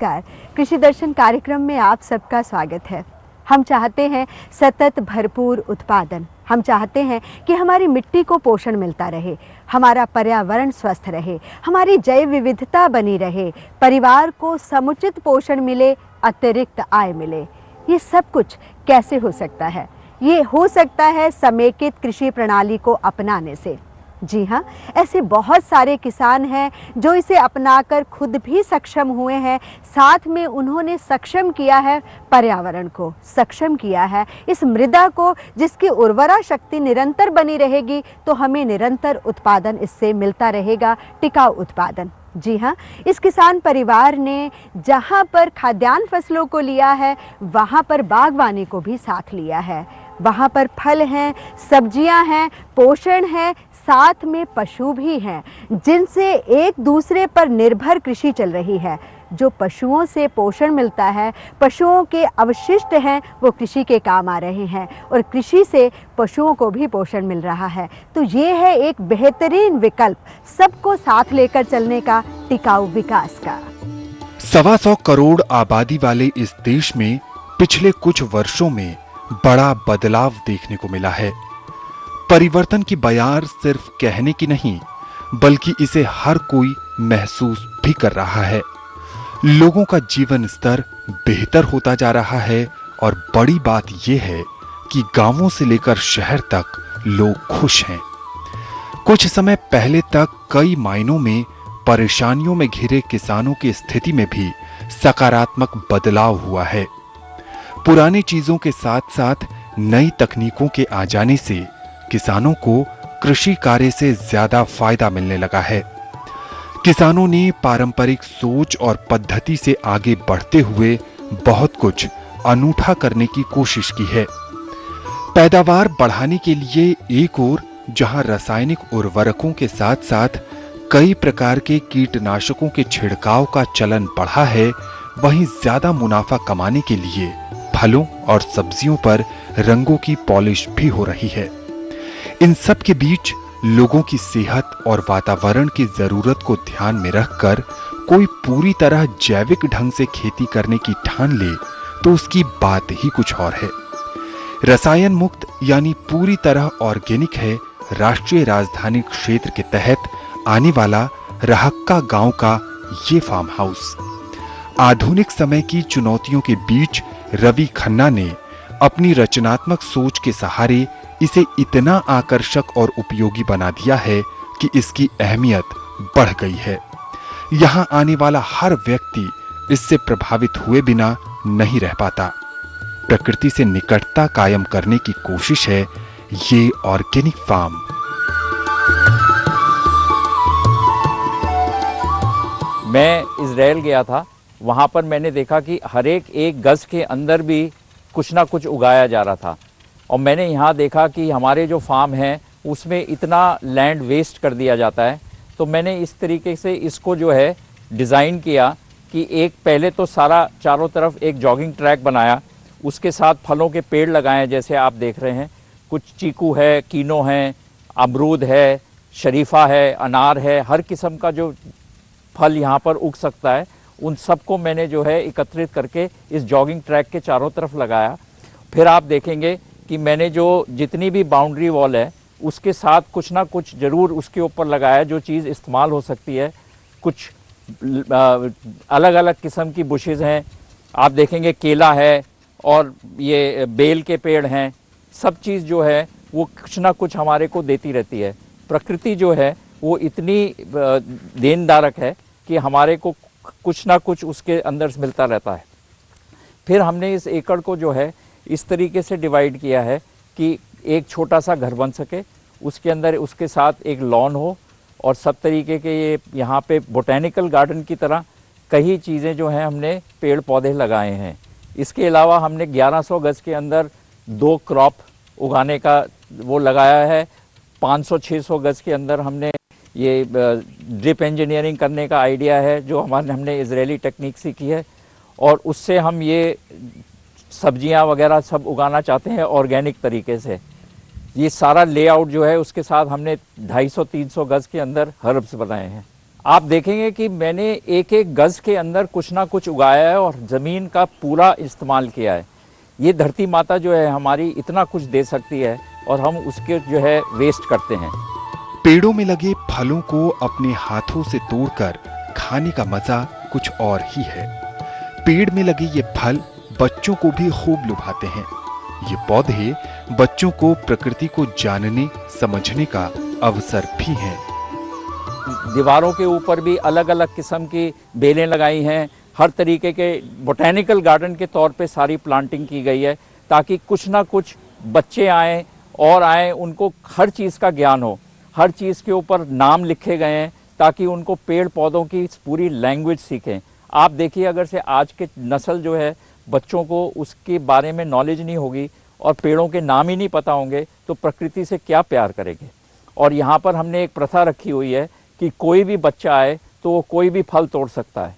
नमस्कार। कृषि दर्शन कार्यक्रम में आप सबका स्वागत है। हम चाहते हैं सतत भरपूर उत्पादन। हम चाहते हैं कि हमारी मिट्टी को पोषण मिलता रहे, हमारा पर्यावरण स्वस्थ रहे, हमारी जैव विविधता बनी रहे, परिवार को समुचित पोषण मिले, अतिरिक्त आय मिले। ये सब कुछ कैसे हो सकता है? ये हो सकता है समेकित कृषि प्रणाली को अपनाने से। जी हाँ, ऐसे बहुत सारे किसान हैं जो इसे अपनाकर खुद भी सक्षम हुए हैं। साथ में उन्होंने सक्षम किया है पर्यावरण को, सक्षम किया है इस मृदा को, जिसकी उर्वरा शक्ति निरंतर बनी रहेगी तो हमें निरंतर उत्पादन इससे मिलता रहेगा, टिकाऊ उत्पादन। जी हाँ, इस किसान परिवार ने जहाँ पर खाद्यान्न फसलों को लिया है वहाँ पर बागवानी को भी साथ लिया है। वहाँ पर फल हैं, सब्जियाँ हैं, पोषण है, साथ में पशु भी हैं, जिनसे एक दूसरे पर निर्भर कृषि चल रही है। जो पशुओं से पोषण मिलता है, पशुओं के अवशिष्ट हैं, वो कृषि के काम आ रहे हैं और कृषि से पशुओं को भी पोषण मिल रहा है। तो ये है एक बेहतरीन विकल्प सबको साथ लेकर चलने का, टिकाऊ विकास का। 125 करोड़ आबादी वाले इस देश में पिछले कुछ वर्षों में बड़ा बदलाव देखने को मिला है। परिवर्तन की बयार सिर्फ कहने की नहीं, बल्कि इसे हर कोई महसूस भी कर रहा है। लोगों का जीवन स्तर बेहतर होता जा रहा है और बड़ी बात यह है कि गांवों से लेकर शहर तक लोग खुश हैं। कुछ समय पहले तक कई मायनों में परेशानियों में घिरे किसानों की स्थिति में भी सकारात्मक बदलाव हुआ है। पुरानी चीजों के साथ साथ नई तकनीकों के आ जाने से किसानों को कृषि कार्य से ज्यादा फायदा मिलने लगा है। किसानों ने पारंपरिक सोच और पद्धति से आगे बढ़ते हुए बहुत कुछ अनूठा करने की कोशिश की है। पैदावार बढ़ाने के लिए एक ओर जहां रासायनिक उर्वरकों के साथ साथ कई प्रकार के कीटनाशकों के छिड़काव का चलन बढ़ा है, वहीं ज्यादा मुनाफा कमाने के लिए फलों और सब्जियों पर रंगों की पॉलिश भी हो रही है। इन सब के बीच लोगों की सेहत और वातावरण की जरूरत को ध्यान में रखकर कोई पूरी तरह जैविक ढंग से खेती करने की ठान ले तो उसकी बात ही कुछ और है। रसायन मुक्त यानी पूरी तरह ऑर्गेनिक है राष्ट्रीय राजधानी क्षेत्र के तहत आने वाला रहक्का गांव का ये फार्म हाउस। आधुनिक समय की चुनौतियों के बीच रवि खन्ना ने अपनी रचनात्मक सोच के सहारे इसे इतना आकर्षक और उपयोगी बना दिया है कि इसकी अहमियत बढ़ गई है। यहाँ आने वाला हर व्यक्ति इससे प्रभावित हुए बिना नहीं रह पाता। प्रकृति से निकटता कायम करने की कोशिश है ये ऑर्गेनिक फार्म। मैं इजराइल गया था, वहाँ पर मैंने देखा कि हर एक गज के अंदर भी कुछ ना कुछ उगाया जा रहा था। और मैंने यहाँ देखा कि हमारे जो फार्म हैं उसमें इतना लैंड वेस्ट कर दिया जाता है। तो मैंने इस तरीके से इसको जो है डिज़ाइन किया कि एक पहले तो सारा चारों तरफ एक जॉगिंग ट्रैक बनाया, उसके साथ फलों के पेड़ लगाए जैसे आप देख रहे हैं। कुछ चीकू है, कीनो है, अमरूद है, शरीफा है, अनार है, हर किस्म का जो फल यहाँ पर उग सकता है उन सबको मैंने जो है एकत्रित करके इस जॉगिंग ट्रैक के चारों तरफ लगाया। फिर आप देखेंगे कि मैंने जो जितनी भी बाउंड्री वॉल है उसके साथ कुछ ना कुछ ज़रूर उसके ऊपर लगाया जो चीज़ इस्तेमाल हो सकती है। कुछ अलग अलग किस्म की बुशेज़ हैं, आप देखेंगे केला है और ये बेल के पेड़ हैं। सब चीज़ जो है वो कुछ ना कुछ हमारे को देती रहती है। प्रकृति जो है वो इतनी देनदारक है कि हमारे को कुछ ना कुछ उसके अंदर से मिलता रहता है। फिर हमने इस एकड़ को जो है इस तरीके से डिवाइड किया है कि एक छोटा सा घर बन सके, उसके अंदर उसके साथ एक लॉन हो और सब तरीके के ये यहाँ पे बोटेनिकल गार्डन की तरह कई चीज़ें जो हैं हमने पेड़ पौधे लगाए हैं। इसके अलावा हमने 1100 गज के अंदर 2 क्रॉप उगाने का वो लगाया है। 500-600 गज के अंदर हमने ये ड्रिप इंजीनियरिंग करने का आइडिया है जो हमने इजरायली टेक्निक सीखी है और उससे हम ये सब्जियां वगैरह सब उगाना चाहते हैं ऑर्गेनिक तरीके से। ये सारा लेआउट जो है उसके साथ हमने 250-300 गज के अंदर हर्ब्स बनाए हैं। आप देखेंगे कि मैंने एक एक गज के अंदर कुछ ना कुछ उगाया है और ज़मीन का पूरा इस्तेमाल किया है। ये धरती माता जो है हमारी इतना कुछ दे सकती है और हम उसके जो है वेस्ट करते हैं। पेड़ों में लगे फलों को अपने हाथों से तोड़कर खाने का मजा कुछ और ही है। पेड़ में लगे ये फल बच्चों को भी खूब लुभाते हैं। ये पौधे बच्चों को प्रकृति को जानने समझने का अवसर भी हैं। दीवारों के ऊपर भी अलग अलग किस्म की बेलें लगाई हैं। हर तरीके के बोटेनिकल गार्डन के तौर पे सारी प्लांटिंग की गई है ताकि कुछ ना कुछ बच्चे आएँ और आएँ, उनको हर चीज़ का ज्ञान हो। हर चीज़ के ऊपर नाम लिखे गए हैं ताकि उनको पेड़ पौधों की पूरी लैंग्वेज सीखें। आप देखिए, अगर से आज के नस्ल जो है बच्चों को उसके बारे में नॉलेज नहीं होगी और पेड़ों के नाम ही नहीं पता होंगे तो प्रकृति से क्या प्यार करेंगे। और यहाँ पर हमने एक प्रथा रखी हुई है कि कोई भी बच्चा आए तो वो कोई भी फल तोड़ सकता है।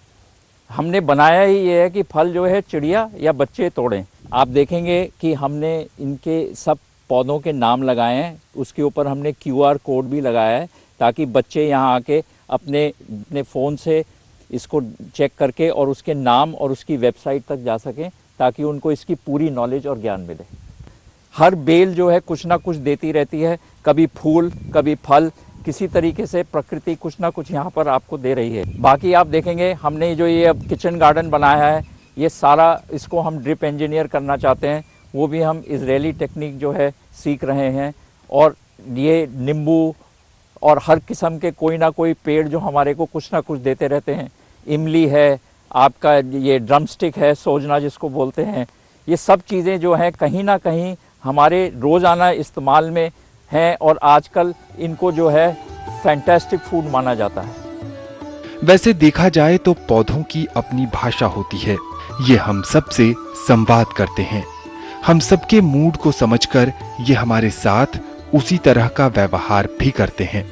हमने बनाया ही ये है कि फल जो है चिड़िया या बच्चे तोड़ें। आप देखेंगे कि हमने इनके सब पौधों के नाम लगाए हैं, उसके ऊपर हमने QR कोड भी लगाया है ताकि बच्चे यहाँ आके अपने फ़ोन से इसको चेक करके और उसके नाम और उसकी वेबसाइट तक जा सकें ताकि उनको इसकी पूरी नॉलेज और ज्ञान मिले। हर बेल जो है कुछ ना कुछ देती रहती है, कभी फूल कभी फल, किसी तरीके से प्रकृति कुछ ना कुछ यहाँ पर आपको दे रही है। बाकी आप देखेंगे हमने जो ये अब किचन गार्डन बनाया है, ये सारा इसको हम ड्रिप इंजीनियर करना चाहते हैं। वो भी हम इजरायली टेक्निक जो है सीख रहे हैं। और ये नींबू और हर किस्म के कोई ना कोई पेड़ जो हमारे को कुछ ना कुछ देते रहते हैं। इमली है, आपका ये ड्रमस्टिक है, सोजना जिसको बोलते हैं, ये सब चीज़ें जो हैं कहीं ना कहीं हमारे रोज़ाना इस्तेमाल में हैं और आजकल इनको जो है फैंटास्टिक फूड माना जाता है। वैसे देखा जाए तो पौधों की अपनी भाषा होती है। ये हम सब से संवाद करते हैं। हम सबके मूड को समझकर ये हमारे साथ उसी तरह का व्यवहार भी करते हैं।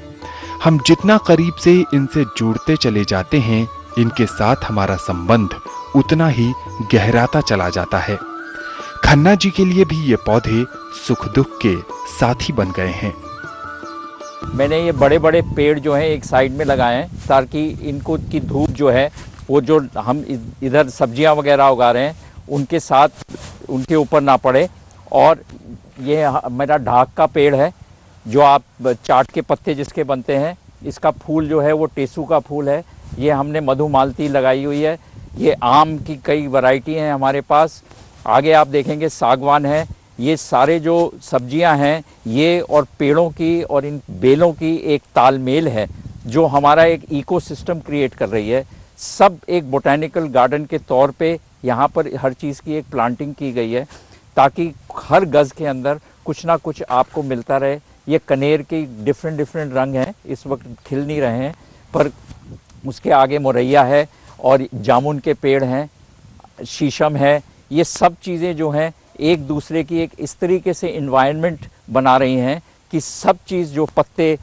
हम जितना करीब से इनसे जुड़ते चले जाते हैं, इनके साथ हमारा संबंध उतना ही गहराता चला जाता है। खन्ना जी के लिए भी ये पौधे सुख दुख के साथी बन गए हैं। मैंने ये बड़े बड़े पेड़ जो हैं एक साइड में लगाए हैं ताकि इनको की धूप जो है वो जो हम इधर सब्जियां वगैरह उगा रहे हैं उनके साथ उनके ऊपर ना पड़े। और ये मेरा ढाक का पेड़ है जो आप चाट के पत्ते जिसके बनते हैं, इसका फूल जो है वो टेसू का फूल है। ये हमने मधुमालती लगाई हुई है। ये आम की कई वैरायटी हैं हमारे पास। आगे आप देखेंगे सागवान है। ये सारे जो सब्जियां हैं ये और पेड़ों की और इन बेलों की एक तालमेल है जो हमारा एक इकोसिस्टम क्रिएट कर रही है। सब एक बोटेनिकल गार्डन के तौर पे यहाँ पर हर चीज़ की एक प्लांटिंग की गई है ताकि हर गज़ के अंदर कुछ ना कुछ आपको मिलता रहे। ये कनेर के डिफरेंट रंग हैं, इस वक्त खिल नहीं रहे हैं, पर उसके आगे मोरैया है और जामुन के पेड़ हैं, शीशम है। ये सब चीज़ें जो हैं एक दूसरे की एक इस तरीके से इन्वायरमेंट बना रही हैं कि सब चीज़ जो पत्ते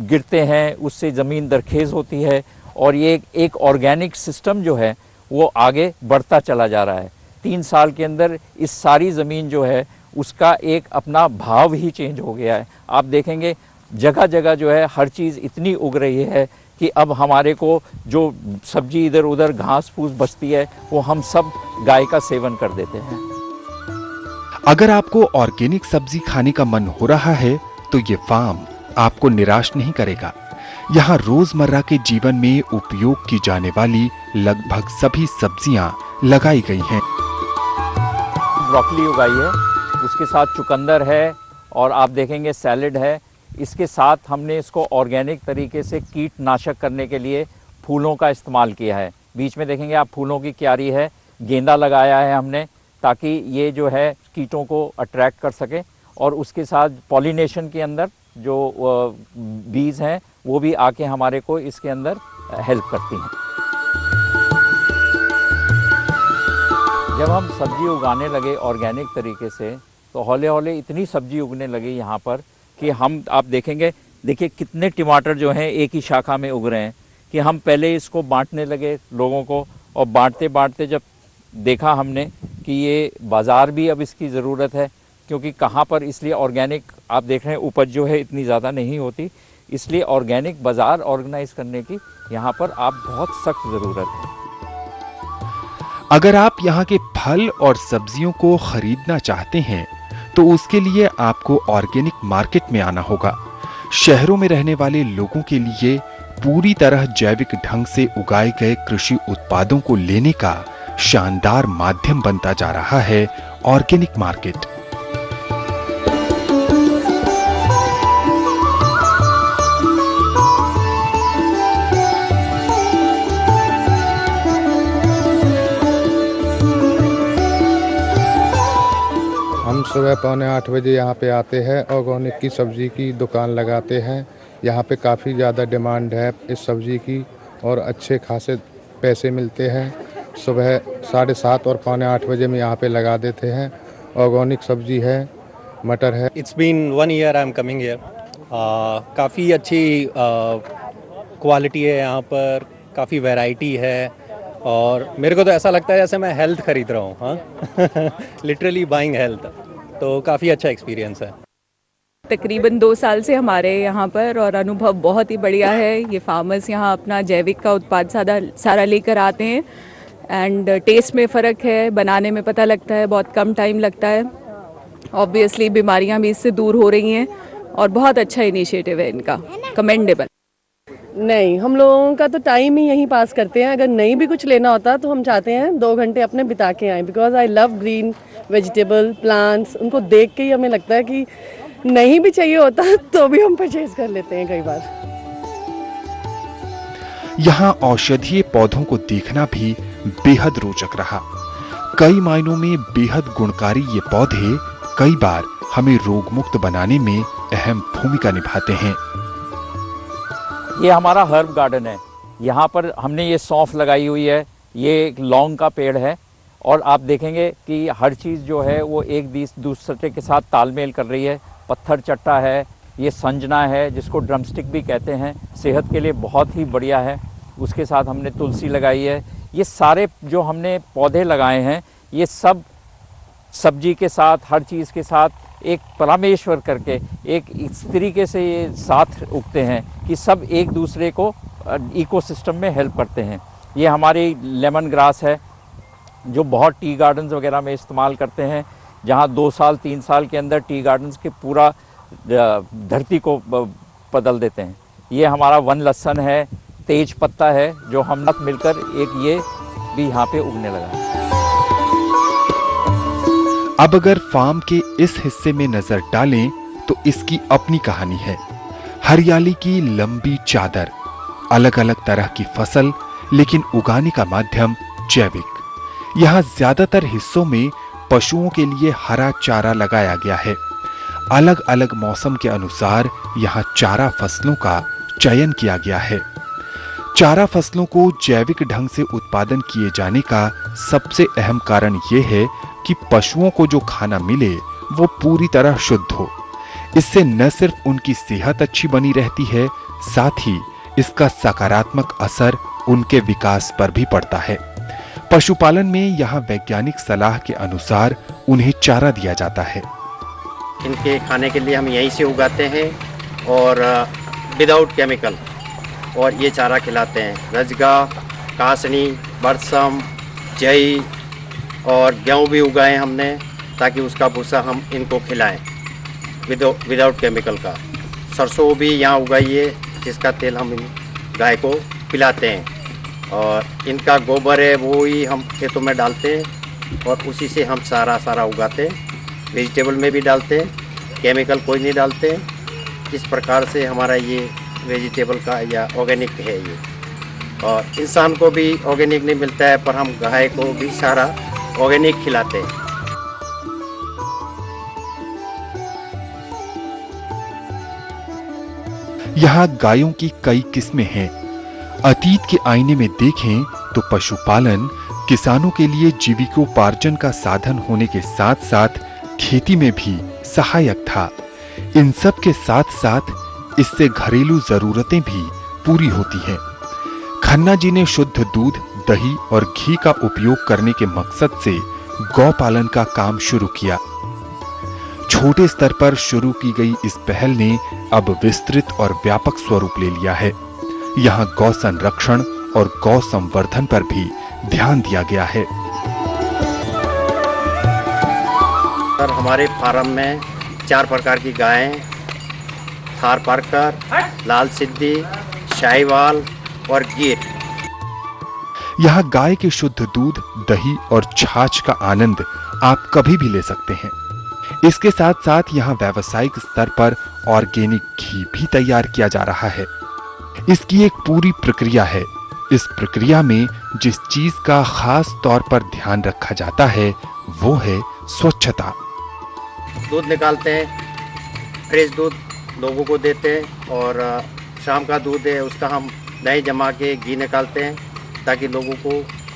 गिरते हैं उससे ज़मीन दरखेज़ होती है और ये एक ऑर्गेनिक सिस्टम जो है वो आगे बढ़ता चला जा रहा है। 3 साल के अंदर इस सारी ज़मीन जो है उसका एक अपना भाव ही चेंज हो गया है। आप देखेंगे जगह जगह जो है हर चीज़ इतनी उग रही है कि अब हमारे को जो सब्जी इधर उधर घास फूस बचती है वो हम सब गाय का सेवन कर देते हैं। अगर आपको ऑर्गेनिक सब्जी खाने का मन हो रहा है तो ये फार्म आपको निराश नहीं करेगा। यहाँ रोजमर्रा के जीवन में उपयोग की जाने वाली लगभग सभी सब्जियां लगाई गई हैं। ब्रोकली उगाई है, उसके साथ चुकंदर है और आप देखेंगे सैलेड है। इसके साथ हमने इसको ऑर्गेनिक तरीके से कीटनाशक करने के लिए फूलों का इस्तेमाल किया है। बीच में देखेंगे आप फूलों की क्यारी है, गेंदा लगाया है हमने ताकि ये जो है कीटों को अट्रैक्ट कर सके। और उसके साथ पॉलिनेशन के अंदर जो बीज हैं वो भी आके हमारे को इसके अंदर हेल्प करती हैं। जब हम सब्जी उगाने लगे ऑर्गेनिक तरीके से तो हौले हौले इतनी सब्जी उगने लगी यहाँ पर कि हम आप देखेंगे, देखिए कितने टमाटर जो हैं एक ही शाखा में उग रहे हैं कि हम पहले इसको बांटने लगे लोगों को और बांटते बांटते जब देखा हमने कि ये बाज़ार भी अब इसकी ज़रूरत है क्योंकि कहाँ पर, इसलिए ऑर्गेनिक आप देख रहे हैं उपज जो है इतनी ज़्यादा नहीं होती, इसलिए ऑर्गेनिक बाज़ार ऑर्गेनाइज करने की यहाँ पर आप बहुत सख्त ज़रूरत है। अगर आप यहाँ के फल और सब्जियों को खरीदना चाहते हैं तो उसके लिए आपको ऑर्गेनिक मार्केट में आना होगा। शहरों में रहने वाले लोगों के लिए पूरी तरह जैविक ढंग से उगाए गए कृषि उत्पादों को लेने का शानदार माध्यम बनता जा रहा है ऑर्गेनिक मार्केट। हम सुबह 7:45 बजे यहाँ पे आते हैं, ऑर्गेनिक की सब्ज़ी की दुकान लगाते हैं। यहाँ पे काफ़ी ज़्यादा डिमांड है इस सब्ज़ी की और अच्छे खासे पैसे मिलते हैं। सुबह 7:30 और 7:45 बजे में यहाँ पे लगा देते हैं। ऑर्गेनिक सब्ज़ी है, मटर है। It's been 1 year I'm coming here. काफ़ी अच्छी क्वालिटी है यहाँ पर, काफ़ी वैरायटी है और मेरे को तो ऐसा लगता है जैसे मैं हेल्थ खरीद रहा हूँ। हाँ लिटरली बाइंग हेल्थ, तो काफ़ी अच्छा एक्सपीरियंस है। तकरीबन 2 साल से हमारे यहाँ पर और अनुभव बहुत ही बढ़िया है। ये फार्मर्स यहाँ अपना जैविक का उत्पाद सारा लेकर आते हैं एंड टेस्ट में फ़र्क है, बनाने में पता लगता है, बहुत कम टाइम लगता है। ऑब्वियसली बीमारियाँ भी इससे दूर हो रही हैं और बहुत अच्छा इनिशिएटिव है इनका, कमेंडेबल। नहीं, हम लोगों का तो टाइम ही यहीं पास करते हैं। अगर नहीं भी कुछ लेना होता तो हम चाहते हैं 2 घंटे अपने बिता के आएँ, because I love green vegetable plants. उनको देख के ही हमें लगता है कि नहीं भी चाहिए होता तो भी हम परचेज कर लेते हैं कई बार। यहाँ औषधीय पौधों को देखना भी बेहद रोचक रहा। कई मायनों में बेहद गुणकारी ये पौधे कई बार हमें रोग मुक्त बनाने में अहम भूमिका निभाते हैं। ये हमारा हर्ब गार्डन है। यहाँ पर हमने ये सौंफ लगाई हुई है, ये एक लौंग का पेड़ है और आप देखेंगे कि हर चीज़ जो है वो एक दूसरे के साथ तालमेल कर रही है। पत्थर चट्टा है, ये संजना है जिसको ड्रमस्टिक भी कहते हैं, सेहत के लिए बहुत ही बढ़िया है। उसके साथ हमने तुलसी लगाई है। ये सारे जो हमने पौधे लगाए हैं ये सब सब्जी के साथ, हर चीज़ के साथ एक परमेश्वर करके एक इस तरीके से ये साथ उगते हैं कि सब एक दूसरे को इकोसिस्टम में हेल्प करते हैं। ये हमारी लेमन ग्रास है जो बहुत टी गार्डन्स वगैरह में इस्तेमाल करते हैं, जहाँ 2 साल 3 साल के अंदर टी गार्डन्स के पूरा धरती को बदल देते हैं। ये हमारा वन लहसुन है, तेज पत्ता है जो हम साथ मिलकर एक ये भी यहाँ पे उगने लगा। अब अगर फार्म के इस हिस्से में नजर डालें तो इसकी अपनी कहानी है। हरियाली की लंबी चादर, अलग अलग तरह की फसल, लेकिन उगाने का माध्यम जैविक। यहाँ ज्यादातर हिस्सों में पशुओं के लिए हरा चारा लगाया गया है। अलग अलग मौसम के अनुसार यहाँ चारा फसलों का चयन किया गया है। चारा फसलों को जैविक ढंग से उत्पादन किए जाने का सबसे अहम कारण यह है कि पशुओं को जो खाना मिले वो पूरी तरह शुद्ध हो। इससे न सिर्फ उनकी सेहत अच्छी बनी रहती है, साथ ही इसका सकारात्मक असर उनके विकास पर भी पड़ता है। पशुपालन में यहाँ वैज्ञानिक सलाह के अनुसार उन्हें चारा दिया जाता है। इनके खाने के लिए हम यहीं से उगाते हैं और विदाउट केमिकल, और ये चारा खिलाते हैं। रजगा, कासनी, बरसम, जई और गेहूँ भी उगाए हमने ताकि उसका भूसा हम इनको खिलाएं विदाउट केमिकल का। सरसों भी यहाँ उगाई है जिसका तेल हम इन गाय को पिलाते हैं, और इनका गोबर है वो ही हम खेतों में डालते हैं और उसी से हम सारा उगाते हैं। वेजिटेबल में भी डालते हैं, केमिकल कोई नहीं डालते। इस प्रकार से हमारा ये वेजिटेबल का या ऑर्गेनिक है ये, और इंसान को भी ऑर्गेनिक नहीं मिलता है पर हम गाय को भी सारा ऑर्गेनिक खिलाते हैं। यहाँ गायों की कई किस्में हैं। अतीत के आईने में देखें तो पशुपालन किसानों के लिए जीविकोपार्जन का साधन होने के साथ साथ खेती में भी सहायक था। इन सब के साथ साथ इससे घरेलू जरूरतें भी पूरी होती हैं। खन्ना जी ने शुद्ध दूध, दही और घी का उपयोग करने के मकसद से गौपालन का काम शुरू किया। छोटे स्तर पर शुरू की गई इस पहल ने अब विस्तृत और व्यापक स्वरूप ले लिया है। यहाँ गौ संरक्षण और गौ संवर्धन पर भी ध्यान दिया गया है। सर, हमारे फार्म में 4 प्रकार की गायें, थार पारकर, लाल सिंधी, शाहीवाल और गिर। यहाँ गाय के शुद्ध दूध, दही और छाछ का आनंद आप कभी भी ले सकते हैं। इसके साथ साथ यहाँ व्यावसायिक स्तर पर ऑर्गेनिक घी भी तैयार किया जा रहा है। इसकी एक पूरी प्रक्रिया है। इस प्रक्रिया में जिस चीज का खास तौर पर ध्यान रखा जाता है वो है स्वच्छता। दूध निकालते हैं, फ्रेश दूध लोगों को देते हैं और शाम का दूध है उसका हम दही जमा के घी निकालते हैं ताकि लोगों को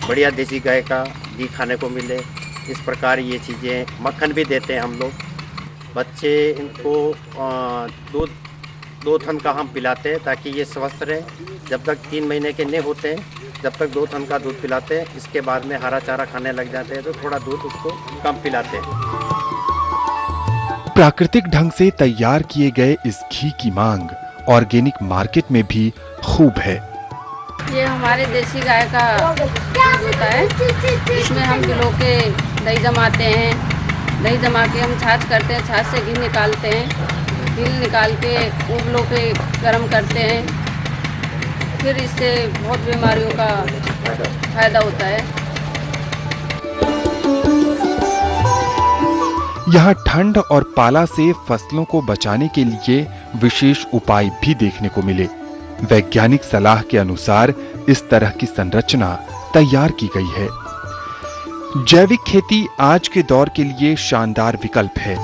बढ़िया देसी गाय का घी खाने को मिले। इस प्रकार ये चीज़ें, मक्खन भी देते हैं हम लोग। बच्चे इनको दूध 2 थन का हम पिलाते हैं ताकि ये स्वस्थ रहे। जब तक 3 महीने के नहीं होते हैं जब तक 2 थन का दूध पिलाते हैं। इसके बाद में हरा चारा खाने लग जाते हैं तो थोड़ा दूध उसको कम पिलाते हैं। प्राकृतिक ढंग से तैयार किए गए इस घी की मांग ऑर्गेनिक मार्केट में भी खूब है। ये हमारे देसी गाय का दूध होता है। इसमें हम किलो के दही जमाते हैं। दही जमा के हम छाछ करते हैं, छाछ से घी निकालते हैं। घी निकाल के उबलों पे गर्म करते हैं। फिर इससे बहुत बीमारियों का फायदा होता है। यहाँ ठंड और पाला से फसलों को बचाने के लिए विशेष उपाय भी देखने को मिले। वैज्ञानिक सलाह के अनुसार इस तरह की संरचना तैयार की गई है। जैविक खेती आज के दौर के लिए शानदार विकल्प है।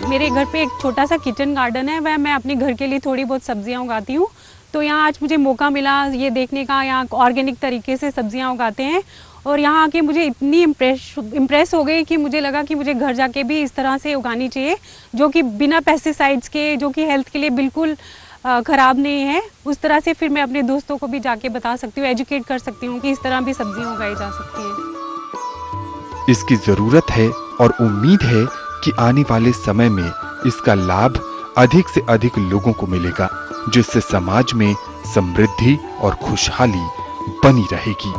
मेरे घर पे एक छोटा सा किचन गार्डन है, वह मैं अपने घर के लिए थोड़ी बहुत सब्जियां उगाती हूँ। तो यहाँ आज मुझे मौका मिला ये देखने का, यहाँ ऑर्गेनिक तरीके से सब्जियां उगाते हैं। और यहाँ आके मुझे इतनी इम्प्रेस हो गई कि मुझे लगा कि मुझे घर जाके भी इस तरह से उगानी चाहिए, जो कि बिना पेस्टिसाइड्स के, जो कि हेल्थ के लिए बिल्कुल ख़राब नहीं है। उस तरह से फिर मैं अपने दोस्तों को भी जाके बता सकती हूँ, एजुकेट कर सकती हूँ कि इस तरह भी सब्जियाँ उगाई जा सकती हैं। इसकी ज़रूरत है और उम्मीद है कि आने वाले समय में इसका लाभ अधिक से अधिक लोगों को मिलेगा, जिससे समाज में समृद्धि और खुशहाली बनी रहेगी।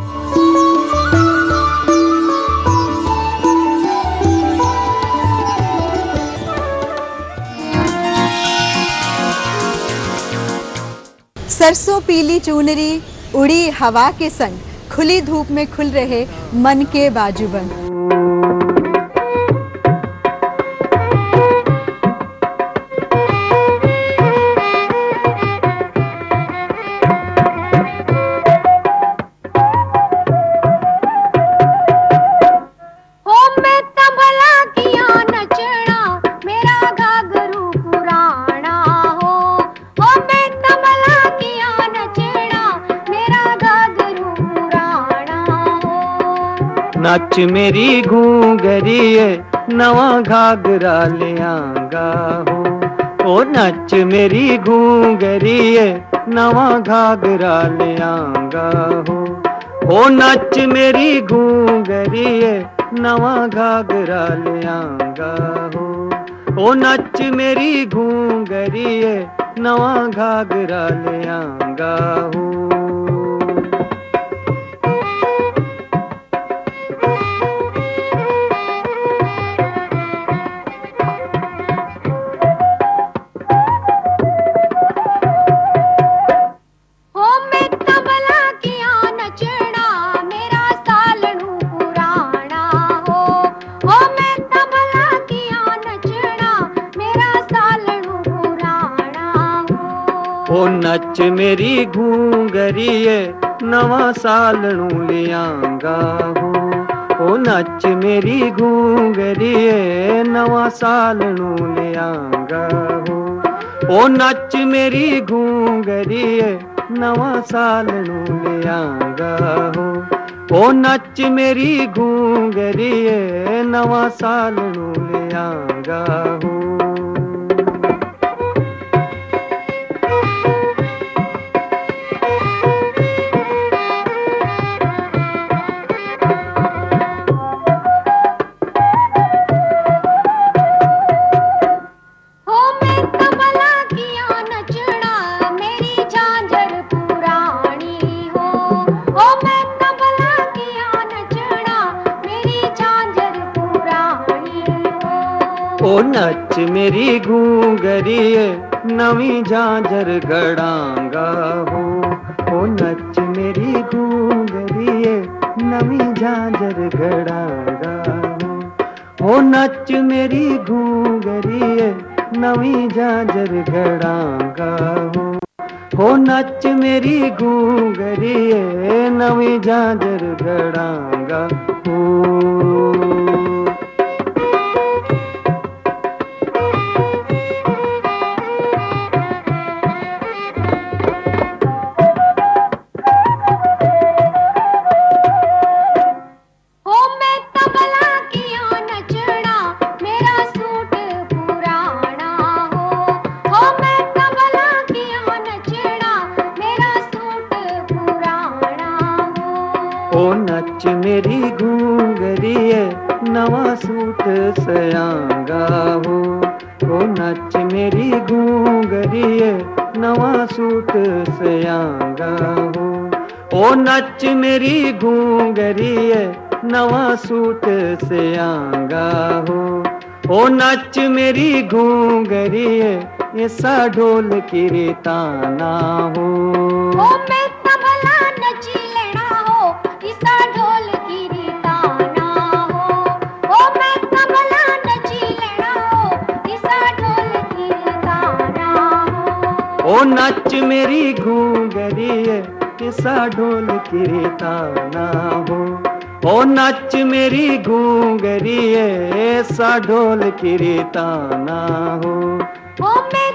सरसों पीली चुनरी उड़ी हवा के संग, खुली धूप में खुल रहे मन के बाजूबंद। नच मेरी घूंगरिए नवा घाघरा लियांगा हो। ओ नच मेरी घूंगरिए नवा घाघरा लियांगा हो। ओ नच मेरी घूंगरिए नवा घाघरा लियांगा हो। ओ नच मेरी घूंगरिए नवा घाघरा लियांगा हो। ओ नच मेरी घूंगरिए नवा सालनू लियांगा हो। ओ नच मेरी घूंगरिए नवा सालनू लियांगा हो। ओ नच मेरी घूंगरिए नवा सालनू लियांगा हो। ओ नच मेरी घूंगरिए नवा सालनू लियांगा हो। ओ मैं तबला किया नचना मेरी झांझर पुरानी हो। ओ नच मेरी घूंगरिए नवी झांझर गड़ांगा हो। ओ नच मेरी घूंगरिए नवी झांझर गड़ांगा हो। ओ नच मेरी घूंगरिए नवी झांझर गड़ांगा हो। हो नच मेरी घूंगरिए नवी झांझर गड़ांगा हो। मेरी घूंगरिए नवा सूट सयांगा हो। ओ नच मेरी घूंगरिए नवा सूट सयांगा हो। ओ नच मेरी घूंगरिए नवा सूट सयांगा हो। ओ नच मेरी घूंगरिए ऐसा ढोल की ताना हो। ओ मैं तबला नची लेना हो इसा ढोल की ताना हो। ओ मैं तबला नची लेना हो इसा ढोल की ताना हो। ओ नच मेरी घूंगरिए ऐसा ढोल की ताना हो। ओ नच मेरी घूंगरिए ऐसा ढोल की ताना हो। ओ मैं